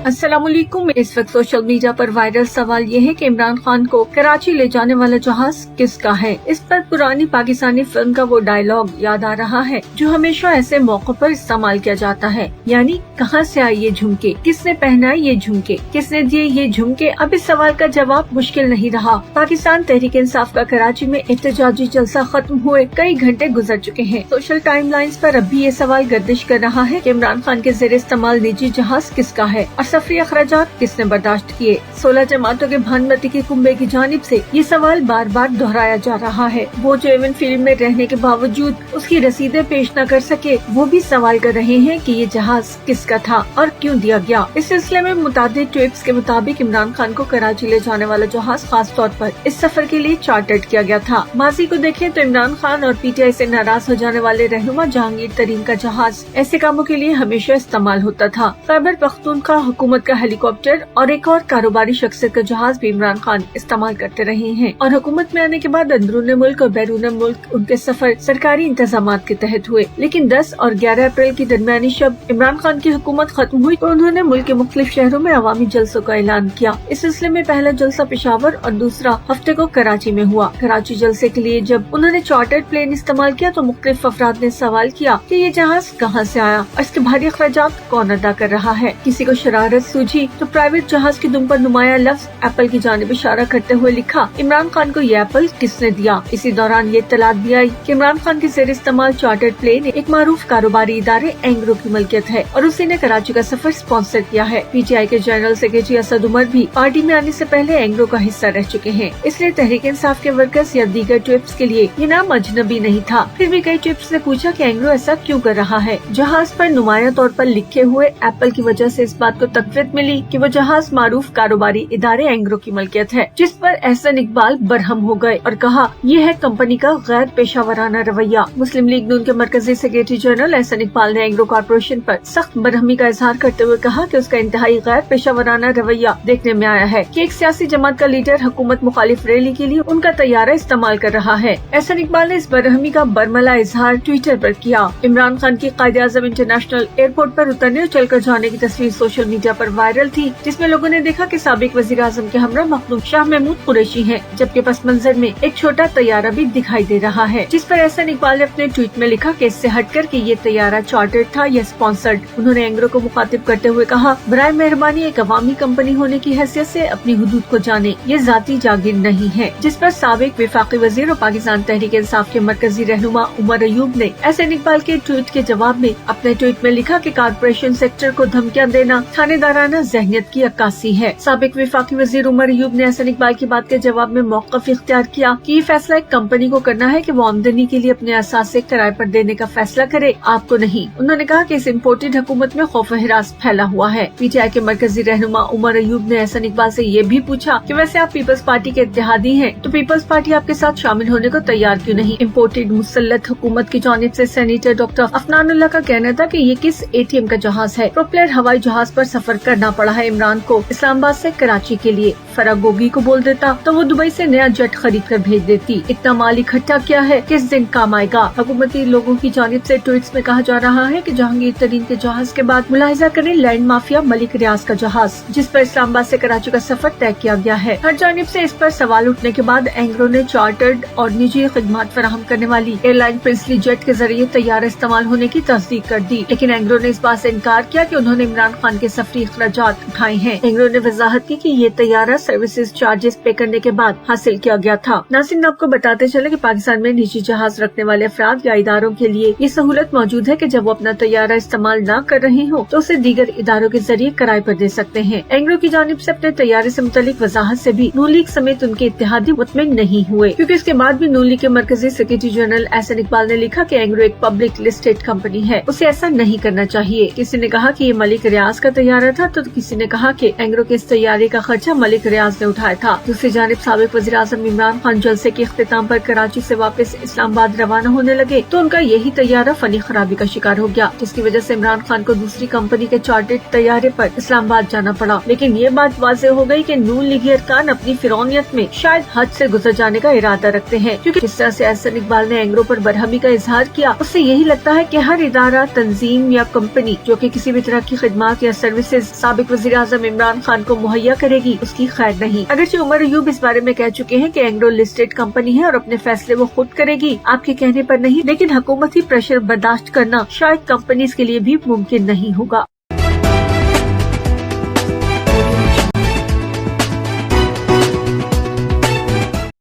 अस्सलामुअलैकुम। इस वक्त सोशल मीडिया पर वायरल सवाल ये है कि इमरान खान को कराची ले जाने वाला जहाज किसका है। इस पर पुरानी पाकिस्तानी फिल्म का वो डायलॉग याद आ रहा है जो हमेशा ऐसे मौकों पर इस्तेमाल किया जाता है, यानी कहाँ से आए ये झुमके, किसने पहनाए ये झुमके, किसने दिए ये झुमके। अब इस सवाल का जवाब मुश्किल नहीं रहा। पाकिस्तान तहरीक इंसाफ का कराची में एहतजाजी जलसा खत्म हुए कई घंटे गुजर चुके हैं। सोशल टाइमलाइंस पर अब भी ये सवाल गर्दिश कर रहा है कि इमरान खान के जेर इस्तेमाल निजी जहाज किसका है और सफरी अखराजात किसने बर्दाश्त किए। 16 जमातों के भानुमती के कुंबे की जानिब से ये सवाल बार बार दोहराया जा रहा है। वो जो इवन फील्ड में रहने के बावजूद उसकी रसीदें पेश न कर सके, वो भी सवाल कर रहे हैं कि ये जहाज किसका था और क्यों दिया गया। इस सिलसिले में मुतादिद ट्वीट्स के मुताबिक इमरान खान को कराची ले जाने वाला जहाज खास तौर पर इस सफर के लिए चार्टर्ड किया गया था। माजी को देखें तो इमरान खान और पीटीआई से नाराज हो जाने वाले रहनुमा जहांगीर तरीन का जहाज ऐसे कामों के लिए हमेशा इस्तेमाल होता था। खैबर पख्तूनख्वा हुकूमत का हेलीकॉप्टर और एक और कारोबारी शख्सियत का जहाज भी इमरान खान इस्तेमाल करते रहे हैं और हुकूमत में आने के बाद अंदरूनी मुल्क और बैरून मुल्क उनके सफर सरकारी इंतजामात के तहत हुए। लेकिन 10 और 11 अप्रैल की दरमियानी शब इमरान खान की हुकूमत खत्म हुई तो उन्होंने मुल्क के मुख्तलिफ शहरों में अवामी जलसों का ऐलान किया। इस सिलसिले में पहला जलसा पेशावर और दूसरा हफ्ते को कराची में हुआ। कराची जलसे के लिए जब उन्होंने चार्टर्ड प्लेन इस्तेमाल किया तो मुख्तलिफ अफराद ने सवाल किया कि ये जहाज कहाँ से आया और इसके भारी अखराजात कौन अदा कर रहा है। किसी को शरारत सूझी तो प्राइवेट जहाज की दुम पर नुमाया लफ्ज एप्पल की जानिब इशारा करते हुए लिखा, इमरान खान को ये एप्पल किसने दिया। इसी दौरान ये इत्तलात भी आई कि इमरान खान के जेर इस्तेमाल चार्टर्ड प्लेन एक मारूफ कारोबारी इदारे एंग्रो की मलकियत है और उसी ने कराची का सफर स्पॉन्सर किया है। पीटीआई के जनरल सेक्रेटरी असद उमर भी पार्टी में आने से पहले एंग्रो का हिस्सा रह चुके हैं, इसलिए तहरीक इंसाफ के वर्कर्स या दीगर ट्रिप्स के लिए ये नाम अजनबी नहीं था। फिर भी कई ट्रिप्स ने पूछा कि एंग्रो ऐसा क्यों कर रहा है। जहाज पर नुमाया तौर पर लिखे हुए एप्पल की वजह से इस बात को तकवीत मिली कि वो जहाज मारूफ कारोबारी इदारे एंग्रो की मलकियत है, जिस पर एहसन इकबाल बरहम हो गए और कहा ये है कंपनी का गैर पेशावराना रवैया। मुस्लिम लीग नून के मरकजी सेक्रेटरी जनरल एहसन इकबाल ने एंग्रो कॉर्पोरेशन पर सख्त बरहमी का इजहार करते हुए कहा कि उसका इंतहाई गैर पेशावराना रवैया देखने में आया है कि एक सियासी जमात का लीडर हुकूमत मुखालिफ रैली के लिए उनका तैयारा इस्तेमाल कर रहा है। एहसन इकबाल ने इस बरहमी का बरमला इजहार ट्विटर पर किया। इमरान खान की कायदे आज़म इंटरनेशनल एयरपोर्ट पर उतरने और चलकर जाने की तस्वीर सोशल मीडिया पर वायरल थी, जिसमें लोगों ने देखा कि साबिक वजीर आज़म के हमरा मखदूम शाह महमूद कुरैशी हैं, जबकि पस मंजर में एक छोटा तैयारा भी दिखाई दे रहा है, जिस पर एहसन इकबाल ने अपने ट्वीट में लिखा कि इससे हटकर कि ये तैयारा चार्टर्ड था या स्पॉन्सर्ड। उन्होंने एंग्रो को मुखातिब करते हुए कहा, बराए मेहरबानी एक अवामी कंपनी होने की हैसियत से अपनी हुदूद को जाने, ये जाती जागीर नहीं है। जिस पर साबिक वफाकी वजीर और पाकिस्तान तहरीक इंसाफ के मरकजी रहनुमा उमर अयूब ने एहसन इकबाल के ट्वीट के जवाब में अपने ट्वीट में लिखा कि कारपोरेशन सेक्टर को धमकियां देना थानेदाराना जहनियत की अक्कासी है। साबिक वफाकी वजीर उमर अयूब ने एहसन इकबाल की बात के जवाब में मौक़िफ़ इख्तियार किया कि ये फैसला एक कंपनी को करना है कि वो आमदनी के लिए अपने असासे किराए पर देने का फैसला करे, आपको नहीं। उन्होंने कहा कि इस इम्पोर्टेड हुकूमत में खौफ हिरास फैला हुआ है। पीटीआई के मरकजी रहनुमा उमर अयूब ने एहसन इकबाल से ये भी पूछा कि वैसे आप पीपल्स पार्टी के इत्तेहादी हैं, तो पीपल्स पार्टी आपके साथ शामिल होने को तैयार क्यों नहीं। इम्पोर्टेड मुसल्लत हुकूमत की जानिब से सेनेटर डॉक्टर अफनानुल्लाह का कहना था कि ये किस एटीएम का जहाज है। प्रोपेलर हवाई जहाज पर सफर करना पड़ा है इमरान को इस्लामाबाद से कराची के लिए। फराग गोगी को बोल देता तो वो दुबई से नया जेट खरीद कर भेज देती। इतना माल इकट्ठा किया है, किस दिन काम आएगा। हुकूमती लोगों की जानिब से ट्वीट्स में कहा जा रहा है कि जहांगीर तरीन के जहाज के बाद मुलाहिजा करें लैंड माफिया मलिक रियाज का जहाज, जिस पर इस्लामाबाद से कराची का सफर तय किया गया है। हर जानिब से इस पर सवाल उठने के बाद एंग्रो ने चार्टर्ड और निजी खिदमत फराहम करने वाली एयरलाइन प्रिंसली जेट के जरिए तैयारा इस्तेमाल होने की तस्दीक कर दी, लेकिन एंग्रो ने इस बात से इनकार किया कि उन्होंने इमरान खान के सफरी अखराजात उठाए हैं। एंग्रो ने वजाहत की कि ये तैयारा सर्विसेज चार्जेस पे करने के बाद हासिल किया गया था। नाज़रीन, आपको बताते चले कि पाकिस्तान में निजी जहाज रखने वाले अफराद या इदारों के लिए ये सहूलत मौजूद है कि जब वो अपना तैयारा इस्तेमाल न कर रहे हो तो उसे दीगर इदारों के जरिए किराए पर दे सकते हैं। एंग्रो की जानिब से अपने तैयारे से मुतालिक वजाहत से भी नून लीग समेत उनके इत्तेहादी मुतमिन नहीं हुए, क्योंकि इसके बाद भी नून लीग के मरकजी सेक्रेटरी जनरल एहसन इकबाल ने लिखा कि एंग्रो एक पब्लिक लिस्टेड कंपनी है, उसे ऐसा नहीं करना चाहिए। किसी ने कहा कि ये मलिक रियाज का तैयारा था तो किसी ने कहा कि एंग्रो के इस तैयारे का खर्चा मलिक रियाज ने उठाया था। दूसरी जानिब साबिक वज़ीर आज़म इमरान खान जलसे के इख्तिताम पर कराची से वापस इस्लामाबाद रवाना होने लगे तो उनका यही तैयारा फनी खराबी का शिकार हो गया, जिसकी वजह से इमरान खान को दूसरी कंपनी के चार्टर्ड तैयारे पर इस्लामाबाद जाना पड़ा। लेकिन ये बात वाज़ेह हो गई कि नून लीगी अरकान अपनी फिरौनियत में शायद हद से गुजर जाने का इरादा रखते हैं, क्योंकि जिस तरह से एहसन इकबाल ने एंग्रो पर बरहमी का इजहार किया, उससे यही लगता है कि हर इदारा, तंजीम या कंपनी जो कि किसी भी तरह की खिदमत या सर्विस सर्विसेज साबिक वज़ीर आज़म इमरान खान को मुहैया करेगी, उसकी खैर नहीं। अगरचे उमर अयूब इस बारे में कह चुके हैं कि एंग्रो लिस्टेड कंपनी है और अपने फैसले वो खुद करेगी, आपके कहने पर नहीं, लेकिन हुकूमती प्रेशर बर्दाश्त करना शायद कंपनीज के लिए भी मुमकिन नहीं होगा।